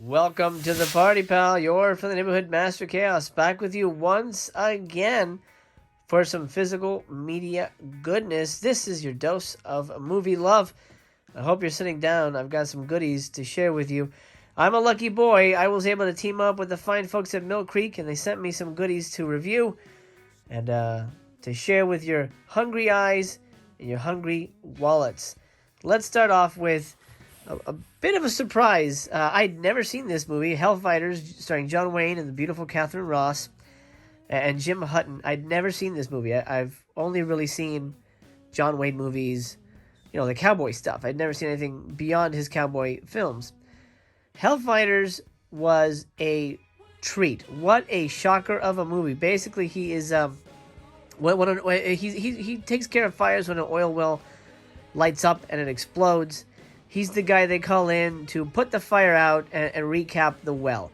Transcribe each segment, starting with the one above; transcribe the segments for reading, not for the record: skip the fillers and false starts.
Welcome to the party, pal. You're from the neighborhood Master Chaos, back with you once again for some physical media goodness. This is your dose of movie love. I hope you're sitting down. I've got some goodies to share with you. I'm a lucky boy. I was able to team up with the fine folks at Mill Creek, and they sent me some goodies to review and to share with your hungry eyes and your hungry wallets. Let's start off with a bit of a surprise. I'd never seen this movie, Hellfighters, starring John Wayne and the beautiful Catherine Ross and Jim Hutton. I'd never seen this movie. I've only really seen John Wayne movies, the cowboy stuff. I'd never seen anything beyond his cowboy films. Hellfighters was a treat. What a shocker of a movie. Basically, he is he takes care of fires when an oil well lights up and it explodes. He's the guy they call in to put the fire out and recap the well.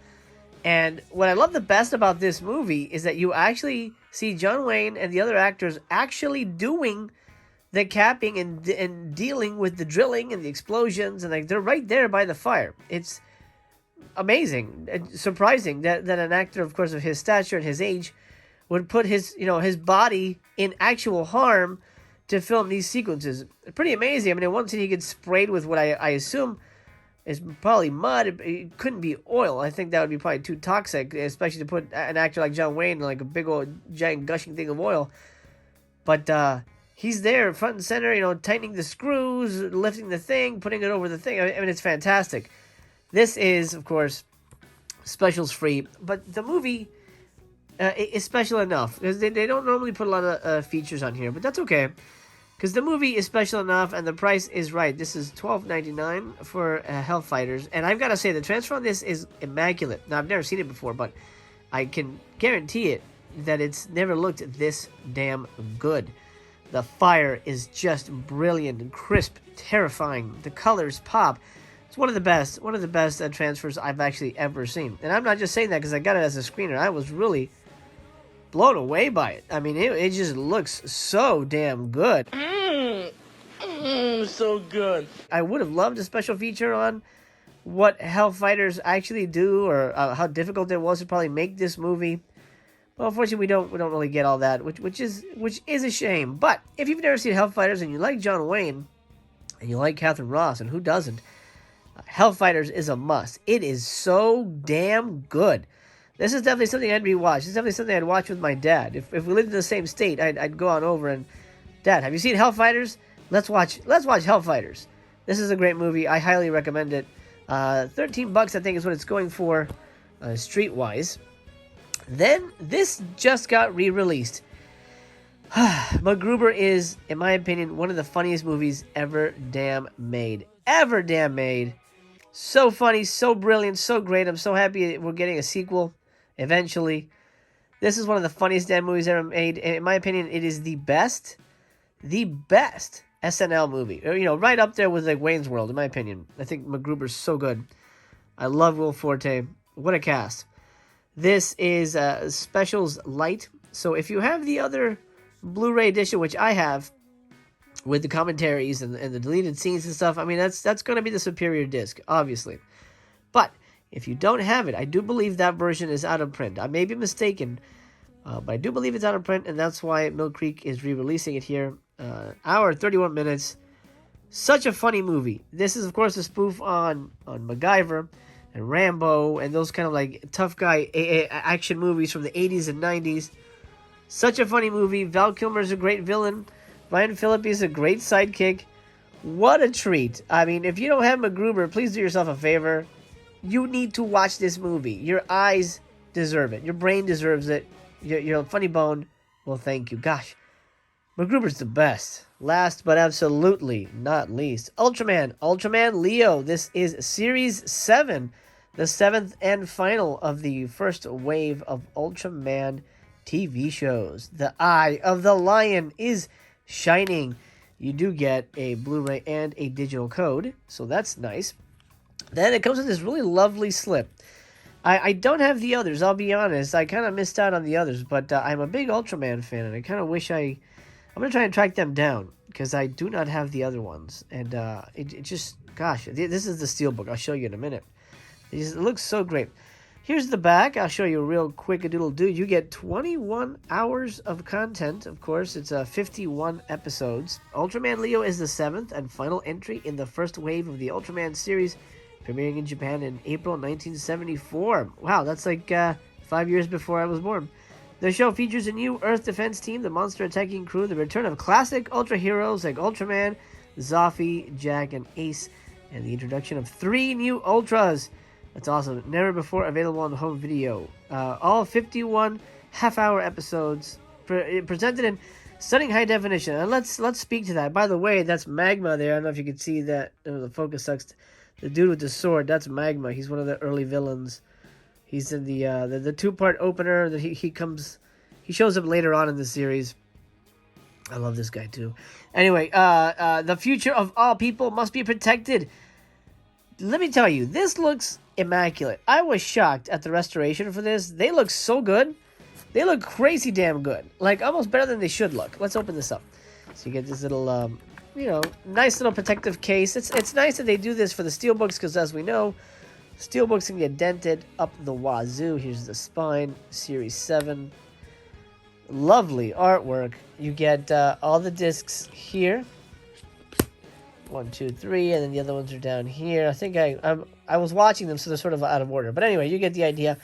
And what I love the best about this movie is that you actually see John Wayne and the other actors actually doing the capping and dealing with the drilling and the explosions, and they're right there by the fire. It's amazing and surprising that an actor, of course, of his stature and his age would put his body in actual harm to film these sequences. Pretty amazing. I mean, in one scene he gets sprayed with what I assume is probably mud. It couldn't be oil. I think that would be probably too toxic, especially to put an actor like John Wayne in like a big old giant gushing thing of oil. But he's there front and center, tightening the screws, lifting the thing, putting it over the thing. I mean, it's fantastic. This is, of course, specials free, but the movie is special enough because they don't normally put a lot of features on here, but that's okay. Because the movie is special enough and the price is right. This is $12.99 for Hellfighters. And I've got to say, the transfer on this is immaculate. Now, I've never seen it before, but I can guarantee it that it's never looked this damn good. The fire is just brilliant and crisp, terrifying. The colors pop. It's one of the best transfers I've actually ever seen. And I'm not just saying that because I got it as a screener. I was really blown away by it. I mean, it just looks so damn good. So good. I would have loved a special feature on what Hellfighters actually do, or how difficult it was to probably make this movie. Well, unfortunately, we don't really get all that, which is a shame. But if you've never seen Hellfighters and you like John Wayne and you like Catherine Ross, and who doesn't, Hellfighters is a must. It is so damn good. This is definitely something I'd rewatch. This is definitely something I'd watch with my dad. If we lived in the same state, I'd go on over and, Dad, have you seen Hellfighters? Let's watch Hellfighters. This is a great movie. I highly recommend it. $13 I think is what it's going for, streetwise. Then this just got re-released. MacGruber is, in my opinion, one of the funniest movies ever damn made. Ever damn made. So funny, so brilliant, so great. I'm so happy we're getting a sequel eventually. This is one of the funniest damn movies ever made. And in my opinion, it is the best SNL movie. Right up there with like Wayne's World, in my opinion. I think MacGruber's so good. I love Will Forte. What a cast. This is Specials Light. So if you have the other Blu-ray edition, which I have, with the commentaries and the deleted scenes and stuff, I mean, that's going to be the superior disc, obviously. But if you don't have it, I do believe that version is out of print. I may be mistaken, but I do believe it's out of print, and that's why Mill Creek is re-releasing it here. Hour, 31 minutes. Such a funny movie. This is, of course, a spoof on MacGyver and Rambo and those kind of like tough guy action movies from the 80s and 90s. Such a funny movie. Val Kilmer's a great villain. Ryan Phillippe is a great sidekick. What a treat. I mean, if you don't have MacGruber, please do yourself a favor. You need to watch this movie. Your eyes deserve it. Your brain deserves it. Your funny bone will thank you. Gosh, MacGruber's the best. Last but absolutely not least, Ultraman Leo. This is Series 7, the 7th and final of the first wave of Ultraman TV shows. The Eye of the Lion is shining. You do get a Blu-ray and a digital code, so that's nice. Then it comes with this really lovely slip. I don't have the others, I'll be honest. I kind of missed out on the others, but I'm a big Ultraman fan, and I kind of wish I'm going to try and track them down, because I do not have the other ones. And it just, gosh, this is the steelbook. I'll show you in a minute. It looks so great. Here's the back. I'll show you a real quick doodle do. You get 21 hours of content. Of course, it's 51 episodes. Ultraman Leo is the 7th and final entry in the first wave of the Ultraman series, premiering in Japan in April 1974. Wow, that's like 5 years before I was born. The show features a new Earth defense team, the monster attacking crew, the return of classic Ultra heroes like Ultraman, Zophy, Jack, and Ace, and the introduction of 3 new Ultras. That's awesome. Never before available on home video. All 51 half-hour episodes presented in stunning high definition. And let's speak to that. By the way, that's Magma there. I don't know if you can see that. The focus sucks. The dude with the sword, that's Magma. He's one of the early villains. He's in the two-part opener that he shows up later on in the series. I love this guy too. Anyway, the future of all people must be protected. Let me tell you, this looks immaculate. I was shocked at the restoration for this. They look so good. They look crazy damn good. Like, almost better than they should look. Let's open this up. So you get this little, nice little protective case. It's nice that they do this for the steelbooks because, as we know, steelbooks can get dented up the wazoo. Here's the spine, Series 7. Lovely artwork. You get all the discs here. 1, 2, 3, and then the other ones are down here. I think I was watching them, so they're sort of out of order. But anyway, you get the idea.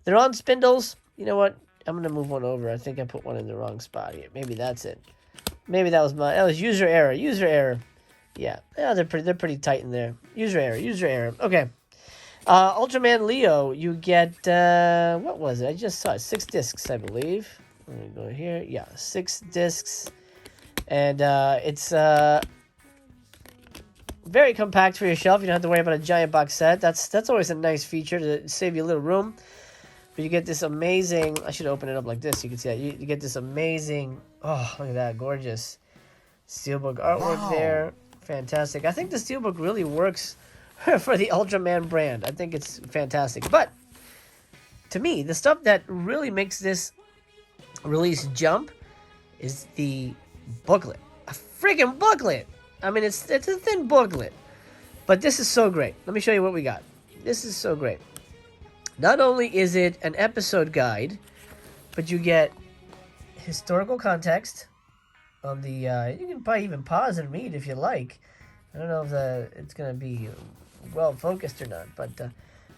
They're on spindles. You know what? I'm gonna move one over. I think I put one in the wrong spot here. Maybe that's it. Maybe that was user error. User error. Yeah, they're pretty tight in there. User error. Okay. Ultraman Leo, you get what was it? I just saw it. 6 discs, I believe. Let me go here. Yeah, 6 discs, and it's very compact for your shelf. You don't have to worry about a giant box set. That's always a nice feature to save you a little room. But you get this amazing... I should open it up like this. You can see that. You get this amazing... Oh, look at that. Gorgeous steelbook artwork there. Fantastic. I think the steelbook really works for the Ultraman brand. I think it's fantastic. But to me, the stuff that really makes this release jump is the booklet. A freaking booklet! I mean, it's a thin booklet, but this is so great. Let me show you what we got. This is so great. Not only is it an episode guide, but you get historical context on the... you can probably even pause and read if you like. I don't know if it's going to be well-focused or not, but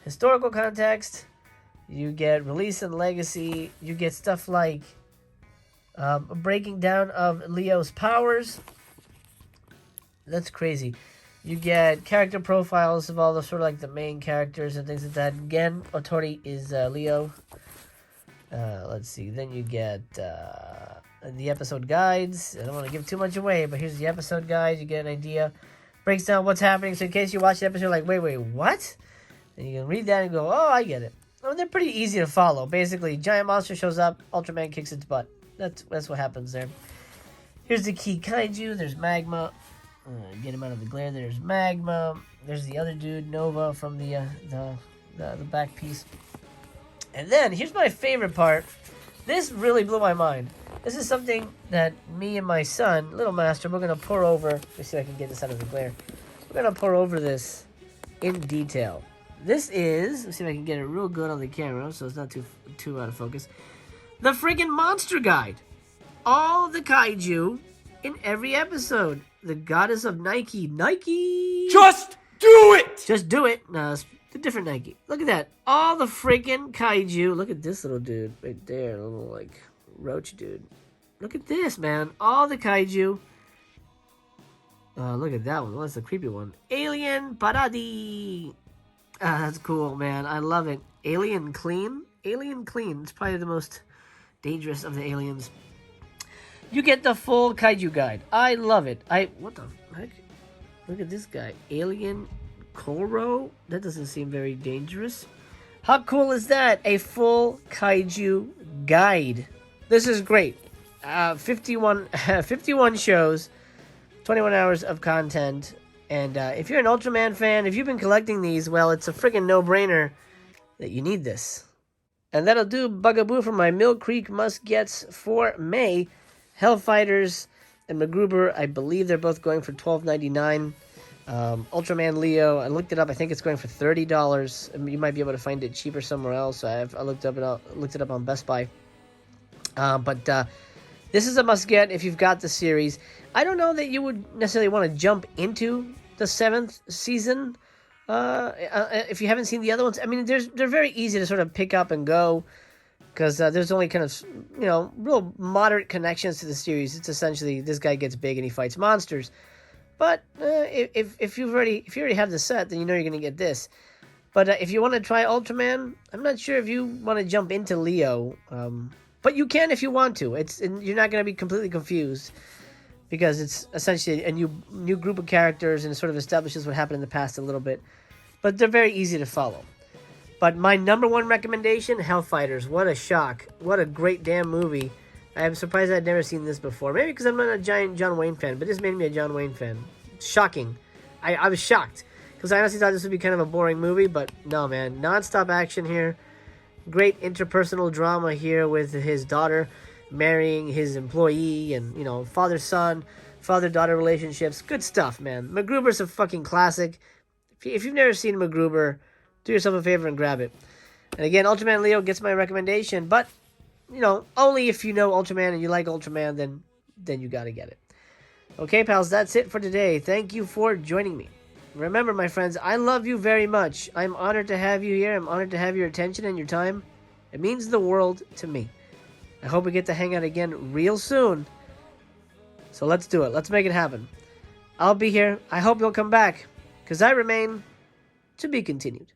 historical context, you get release and legacy, you get stuff like a breaking down of Leo's powers. That's crazy. You get character profiles of all the sort of like the main characters and things like that. Again, Otori is Leo. Let's see. Then you get the episode guides. I don't want to give too much away, but here's the episode guide. You get an idea. Breaks down what's happening. So in case you watch the episode like, wait, what? And you can read that and go, oh, I get it. I mean, they're pretty easy to follow. Basically, giant monster shows up. Ultraman kicks its butt. That's what happens there. Here's the key kaiju. There's Magma. Get him out of the glare. There's Magma. There's the other dude, Nova, from the back piece. And then, here's my favorite part. This really blew my mind. This is something that me and my son, Little Master, we're going to pour over. Let me see if I can get this out of the glare. We're going to pour over this in detail. This is, let's see if I can get it real good on the camera so it's not too out of focus. The freaking monster guide. All the kaiju in every episode. The goddess of Nike. Nike! Just do it! Just do it. No, it's a different Nike. Look at that. All the freaking kaiju. Look at this little dude right there. A little, like, roach dude. Look at this, man. All the kaiju. Look at that one. What's the creepy one? Alien Paradi. That's cool, man. I love it. Alien Clean. Alien Clean. It's probably the most dangerous of the aliens. You get the full kaiju guide. I love it. What the heck? Look at this guy. Alien Koro? That doesn't seem very dangerous. How cool is that? A full kaiju guide. This is great. 51 shows, 21 hours of content. And if you're an Ultraman fan, if you've been collecting these, well, it's a freaking no-brainer that you need this. And that'll do, Bugaboo, for my Mill Creek must-gets for May. Hellfighters and MacGruber, I believe they're both going for $12.99. Ultraman Leo, I looked it up. I think it's going for $30. You might be able to find it cheaper somewhere else. I looked it up on Best Buy. But this is a must-get if you've got the series. I don't know that you would necessarily want to jump into the 7th season if you haven't seen the other ones. I mean, they're very easy to sort of pick up and go because there's only kind of, real moderate connections to the series. It's essentially this guy gets big and he fights monsters. But if you already have the set, then you know you're going to get this. But if you want to try Ultraman, I'm not sure if you want to jump into Leo. But you can if you want to. You're not going to be completely confused because it's essentially a new group of characters and it sort of establishes what happened in the past a little bit. But they're very easy to follow. But my number one recommendation, Hellfighters. What a shock. What a great damn movie. I am surprised I'd never seen this before. Maybe because I'm not a giant John Wayne fan, but this made me a John Wayne fan. Shocking. I was shocked because I honestly thought this would be kind of a boring movie, but no, man. Non-stop action here. Great interpersonal drama here with his daughter marrying his employee and, father-son, father-daughter relationships. Good stuff, man. MacGruber's a fucking classic. If you've never seen MacGruber, do yourself a favor and grab it. And again, Ultraman Leo gets my recommendation, but only if you know Ultraman and you like Ultraman, then you gotta get it. Okay, pals, that's it for today. Thank you for joining me. Remember, my friends, I love you very much. I'm honored to have you here. I'm honored to have your attention and your time. It means the world to me. I hope we get to hang out again real soon. So let's do it. Let's make it happen. I'll be here. I hope you'll come back, because I remain to be continued.